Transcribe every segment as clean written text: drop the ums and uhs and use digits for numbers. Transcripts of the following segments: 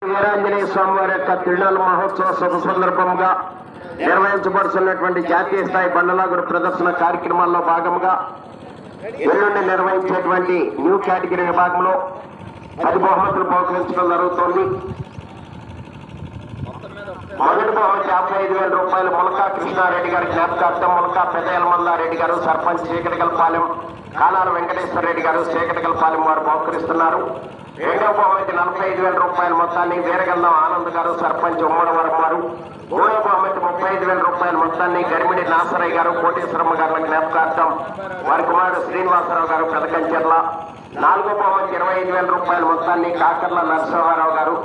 వీరాంజనేయ స్వామి వారి యొక్క తిరునాళ్ళ మహోత్సవ శుభ సందర్భంగా నిర్వహించబడుతున్నటువంటి జాతీయ స్థాయి బండలాగుడు ప్రదర్శన కార్యక్రమాల్లో భాగంగా ఎల్లుండి నిర్వహించేటువంటి న్యూ కేటగిరీ విభాగంలో 10 బహుమతులు బహుకరించడం జరుగుతోంది. మొదటి బహుమతి 55,000 రూపాయలు ములకా కృష్ణారెడ్డి గారి జ్ఞాపకార్థం ములకా పెదయలమల్లారెడ్డి గారు సర్పంచ్ చీకటికలపాలెం, కానాల వెంకటేశ్వర రెడ్డి గారు చీకటికలపాలెం వారు బహుకరిస్తున్నారు. రెండవ బహుమతి 45,000 రూపాయల మొత్తాన్ని వీరగంధం ఆనంద్ గారు సర్పంచ్ ఉమ్మడవరం వారు, మూడవ బహుమతి 35,000 రూపాయల మొత్తాన్ని గరిమిడి నాసరయ్య గారు కోటేశ్వరమ్మ గారి జ్ఞాపకార్థం వారి కుమారుడు శ్రీనివాసరావు గారు పెదకంచెర్ల, నాలుగో బహుమతి 25,000 రూపాయల మొత్తాన్ని కాకర్ల నరసింహారావు గారు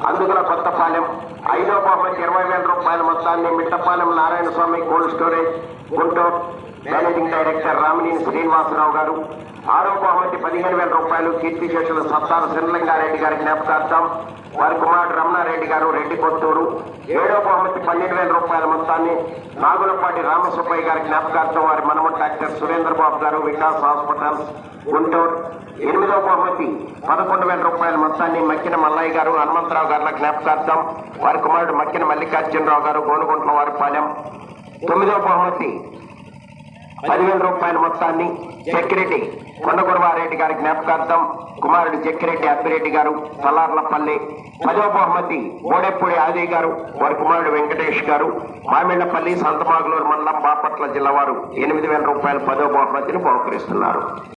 అందుగుల కొత్తపాలెం, ఐదో బహుమతి 20,000 రూపాయల మొత్తాన్ని Mittapalem Narayana Swamy cold storage Guntur managing director Ramineni Srinivasarao గారు, ఆరో బహుమతి 15,000 రూపాయలు కీర్తిశేషులు సత్తార సింహలింగారెడ్డి గారి జ్ఞాపకార్థం వారి కుమారుడు రమణారెడ్డి గారు రెడ్డి కొత్తూరు, ఏడో బహుమతి 12,000 రూపాయల మొత్తాన్ని నాగులపాటి రామసుబ్బయ్య గారి జ్ఞాపకార్థం వారి మనమ డాక్టర్ సురేంద్రబాబు గారు వికాస్ హాస్పిటల్ గుంటూరు, ఎనిమిదో బహుమతి 11,000 రూపాయల మొత్తాన్ని మక్కిన మల్లయ్య గారు హనుమంతరావు గారి జ్ఞాపకార్థం వారి కుమారుడు మక్కిన మల్లికార్జునరావు గారు గోనుగుంట్ల వారిపాలెం, తొమ్మిదో బహుమతి 10,000 రూపాయల మొత్తాన్ని చెక్కిరెడ్డి కొండగురవారెడ్డి గారి జ్ఞాపకార్థం కుమారుడు చెక్కిరెడ్డి అప్పిరెడ్డి గారు తలార్లపల్లి, 10వ బహుమతి ఓడెప్పూడి ఆది గారు వారి కుమారుడు వెంకటేష్ గారు మామిళ్లపల్లి సంతమాగులూరు మండలం బాపట్ల జిల్లా వారు 8,000 రూపాయల 10వ బహుమతిని బహుకరిస్తున్నారు.